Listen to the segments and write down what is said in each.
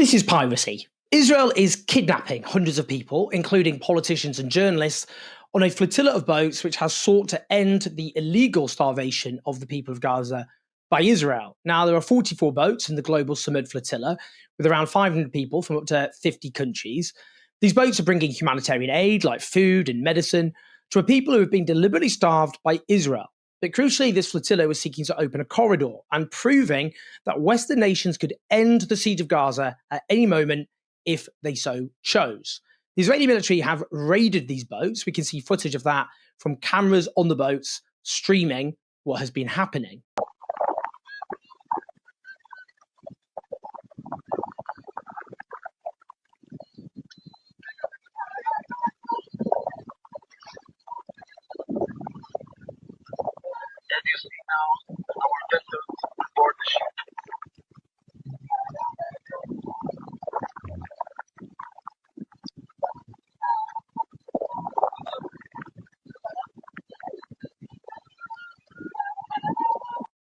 This is Piracy. Israel is kidnapping hundreds of people, including politicians and journalists, on a flotilla of boats which has sought to end the illegal starvation of the people of Gaza by Israel. Now, there are 44 boats in the global Summit flotilla, with around 500 people from up to 50 countries. These boats are bringing humanitarian aid, like food and medicine, to a people who have been deliberately starved by Israel. But crucially, this flotilla was seeking to open a corridor and proving that Western nations could end the siege of Gaza at any moment if they so chose. The Israeli military have raided these boats. We can see footage of that from cameras on the boats streaming what has been happening. As you see now, our vessels board the ship.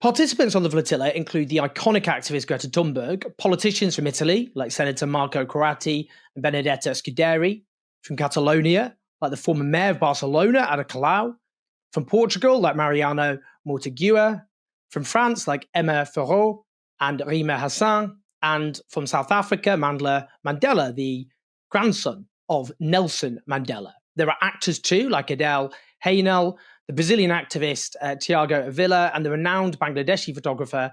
Participants on the flotilla include the iconic activist Greta Thunberg, politicians from Italy, like Senator Marco Corratti and Benedetta Scuderi, from Catalonia, like the former mayor of Barcelona, Ada Colau, from Portugal, like Mariano Mortigua, from France, like Emma Ferro and Rima Hassan, and from South Africa, Mandla Mandela, the grandson of Nelson Mandela. There are actors too, like Adele Haenel, the Brazilian activist Tiago Avila, and the renowned Bangladeshi photographer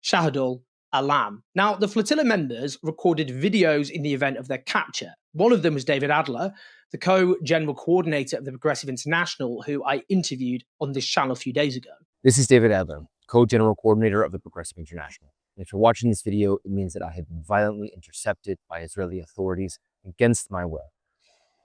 Shahidul Alam. Now, the flotilla members recorded videos in the event of their capture. One of them was David Adler, the co-general coordinator of the Progressive International, who I interviewed on this channel a few days ago. This is David Adler, co-general coordinator of the Progressive International. And if you're watching this video, it means that I have been violently intercepted by Israeli authorities against my will.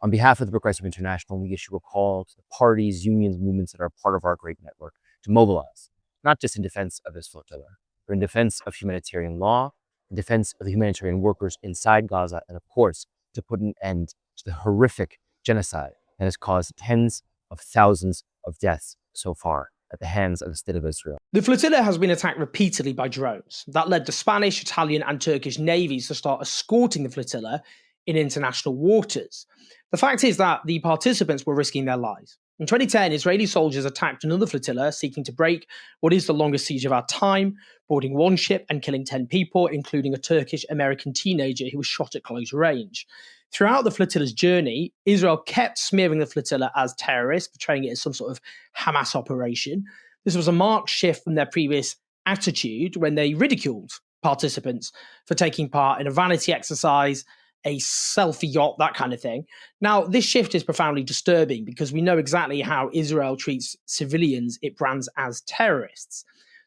On behalf of the Progressive International, we issue a call to the parties, unions, movements that are part of our great network to mobilize, not just in defense of this flotilla, but in defense of humanitarian law, in defense of the humanitarian workers inside Gaza, and of course, to put an end to the horrific genocide that has caused tens of thousands of deaths so far at the hands of the state of Israel. The flotilla has been attacked repeatedly by drones. That led the Spanish, Italian, and Turkish navies to start escorting the flotilla in international waters. The fact is that the participants were risking their lives. In 2010, Israeli soldiers attacked another flotilla seeking to break what is the longest siege of our time, boarding one ship and killing 10 people, including a Turkish-American teenager who was shot at close range. Throughout the flotilla's journey, Israel kept smearing the flotilla as terrorists, portraying it as some sort of Hamas operation. This was a marked shift from their previous attitude when they ridiculed participants for taking part in a vanity exercise, a selfie yacht, that kind of thing. Now, this shift is profoundly disturbing because we know exactly how Israel treats civilians it brands as terrorists.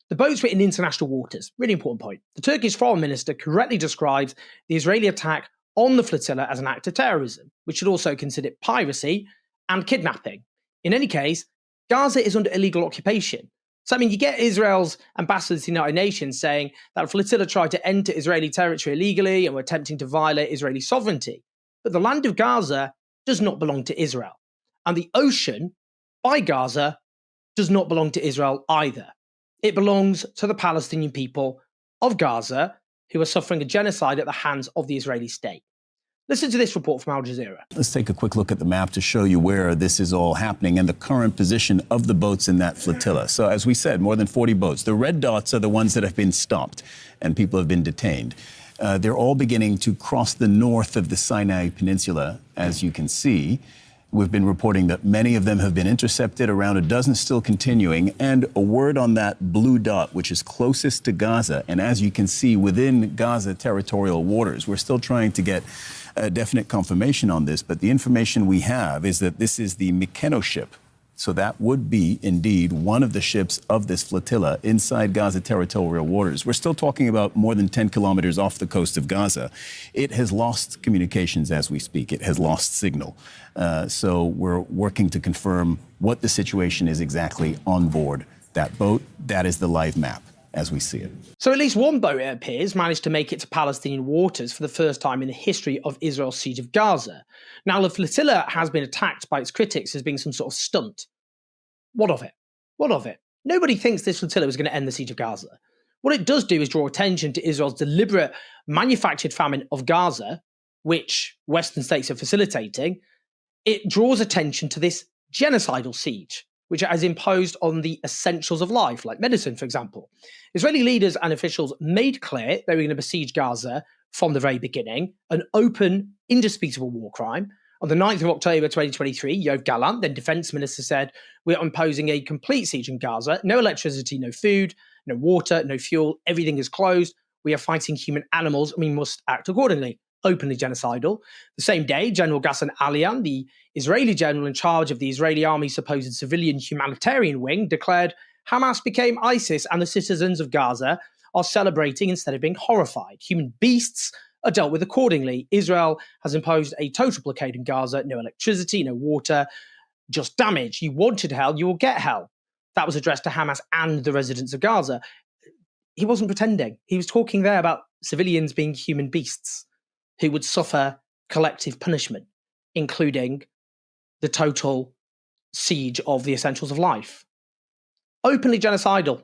The boats were in international waters. Really important point. The Turkish foreign minister correctly describes the Israeli attack on the flotilla as an act of terrorism, which should also consider piracy and kidnapping. In any case, Gaza is under illegal occupation. So, I mean, you get Israel's ambassador to the United Nations saying that flotilla tried to enter Israeli territory illegally and were attempting to violate Israeli sovereignty. But the land of Gaza does not belong to Israel. And the ocean by Gaza does not belong to Israel either. It belongs to the Palestinian people of Gaza who are suffering a genocide at the hands of the Israeli state. Listen to this report from Al Jazeera. Let's take a quick look at the map to show you where this is all happening and the current position of the boats in that flotilla. So as we said, more than 40 boats. The red dots are the ones that have been stopped and people have been detained. They're all beginning to cross the north of the Sinai Peninsula, as you can see. We've been reporting that many of them have been intercepted, around a dozen still continuing, and a word on that blue dot, which is closest to Gaza. And as you can see, within Gaza territorial waters, we're still trying to get a definite confirmation on this, but the information we have is that this is the Mykonos ship. So that would be indeed one of the ships of this flotilla inside Gaza territorial waters. We're still talking about more than 10 kilometers off the coast of Gaza. It has lost communications as we speak. It has lost signal. So we're working to confirm what the situation is exactly on board that boat. That is the live map as we see it. So at least one boat, it appears, managed to make it to Palestinian waters for the first time in the history of Israel's siege of Gaza. Now, the flotilla has been attacked by its critics as being some sort of stunt. What of it? What of it? Nobody thinks this flotilla was going to end the siege of Gaza. What it does do is draw attention to Israel's deliberate manufactured famine of Gaza, which Western states are facilitating. It draws attention to this genocidal siege, which it has imposed on the essentials of life, like medicine, for example. Israeli leaders and officials made clear they were going to besiege Gaza from the very beginning, an open, indisputable war crime. On the 9th of October 2023, Yoav Gallant, then defense minister, said, "We're imposing a complete siege in Gaza. No electricity, no food, no water, no fuel. Everything is closed. We are fighting human animals and we must act accordingly." Openly genocidal. The same day, General Ghassan Alian, the Israeli general in charge of the Israeli army's supposed civilian humanitarian wing, declared Hamas became ISIS and the citizens of Gaza are celebrating instead of being horrified. Human beasts are dealt with accordingly. Israel has imposed a total blockade in Gaza. No electricity, no water, just damage. You wanted hell, you will get hell. That was addressed to Hamas and the residents of Gaza. He wasn't pretending. He was talking there about civilians being human beasts who would suffer collective punishment, including the total siege of the essentials of life. Openly genocidal.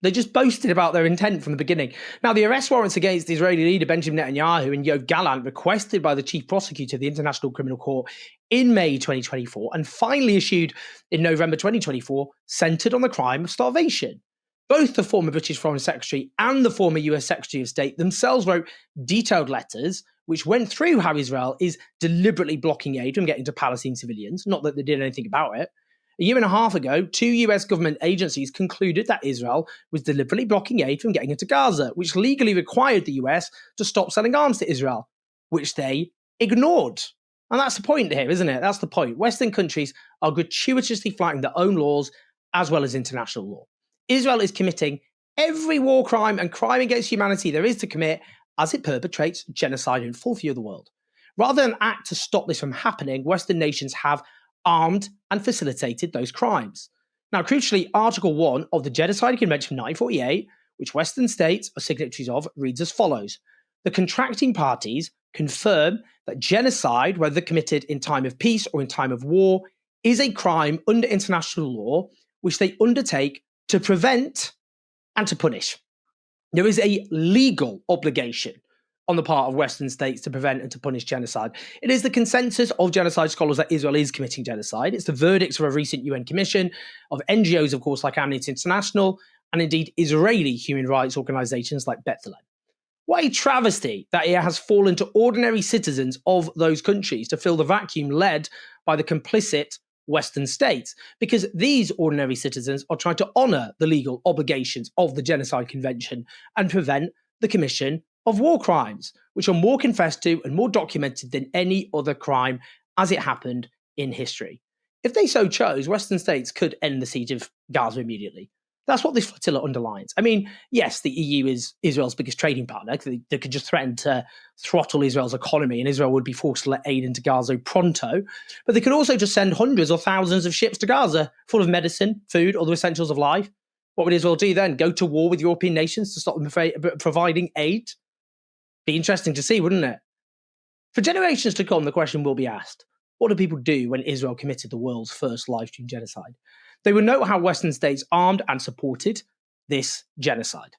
They just boasted about their intent from the beginning. Now, the arrest warrants against the Israeli leader Benjamin Netanyahu and Yoav Gallant, requested by the chief prosecutor of the International Criminal Court in May 2024 and finally issued in November 2024, centered on the crime of starvation. Both the former British Foreign Secretary and the former US Secretary of State themselves wrote detailed letters which went through how Israel is deliberately blocking aid from getting to Palestinian civilians, not that they did anything about it. A year and a half ago, 2 US government agencies concluded that Israel was deliberately blocking aid from getting into Gaza, which legally required the US to stop selling arms to Israel, which they ignored. And that's the point here, isn't it? That's the point. Western countries are gratuitously flouting their own laws as well as international law. Israel is committing every war crime and crime against humanity there is to commit as it perpetrates genocide in full view of the world. Rather than act to stop this from happening, Western nations have armed and facilitated those crimes. Now, crucially, Article 1 of the Genocide Convention of 1948, which Western states are signatories of, reads as follows. The contracting parties confirm that genocide, whether committed in time of peace or in time of war, is a crime under international law, which they undertake to prevent and to punish. There is a legal obligation on the part of Western states to prevent and to punish genocide. It is the consensus of genocide scholars that Israel is committing genocide. It's the verdicts of a recent UN commission, of NGOs, of course, like Amnesty International, and indeed Israeli human rights organizations like B'Tselem. What a travesty that it has fallen to ordinary citizens of those countries to fill the vacuum led by the complicit Western states, because these ordinary citizens are trying to honor the legal obligations of the Genocide Convention and prevent the commission of war crimes, which are more confessed to and more documented than any other crime as it happened in history. If they so chose, Western states could end the siege of Gaza immediately. That's what this flotilla underlines. I mean, yes, the EU is Israel's biggest trading partner. They could just threaten to throttle Israel's economy and Israel would be forced to let aid into Gaza pronto. But they could also just send hundreds or thousands of ships to Gaza full of medicine, food, other essentials of life. What would Israel do then? Go to war with European nations to stop them providing aid? Be interesting to see, wouldn't it? For generations to come, the question will be asked, what do people do when Israel committed the world's first live-stream genocide? They will note how Western states armed and supported this genocide.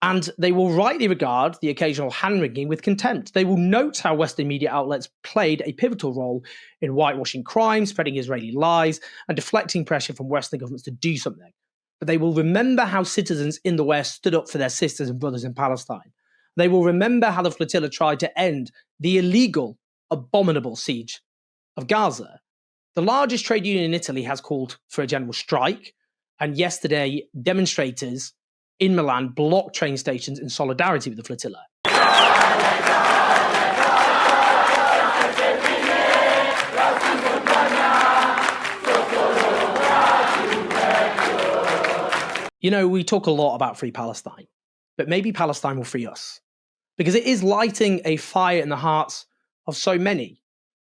And they will rightly regard the occasional hand-wringing with contempt. They will note how Western media outlets played a pivotal role in whitewashing crime, spreading Israeli lies, and deflecting pressure from Western governments to do something. But they will remember how citizens in the West stood up for their sisters and brothers in Palestine. They will remember how the flotilla tried to end the illegal, abominable siege of Gaza. The largest trade union in Italy has called for a general strike, and yesterday demonstrators in Milan blocked train stations in solidarity with the flotilla. You know, we talk a lot about free Palestine, but maybe Palestine will free us, because it is lighting a fire in the hearts of so many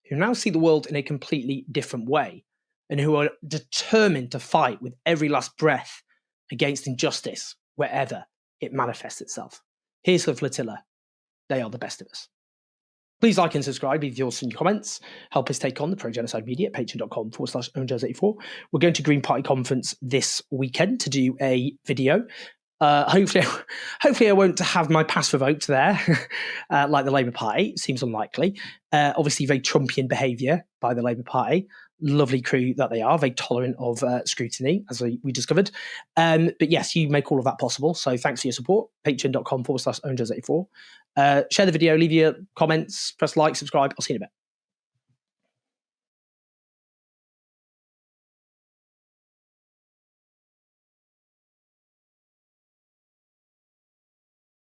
who now see the world in a completely different way and who are determined to fight with every last breath against injustice wherever it manifests itself. Here's the flotilla. They are the best of us. Please like and subscribe, leave yours in your comments. Help us take on the pro-genocide media at patreon.com/ownjazz84. We're going to Green Party conference this weekend to do a video Hopefully I won't have my pass revoked there, like the Labour Party. Seems unlikely. Obviously, very Trumpian behaviour by the Labour Party. Lovely crew that they are, very tolerant of scrutiny, as we discovered. But yes, you make all of that possible. So thanks for your support. Patreon.com/owners84. Share the video, leave your comments, press like, subscribe. I'll see you in a bit.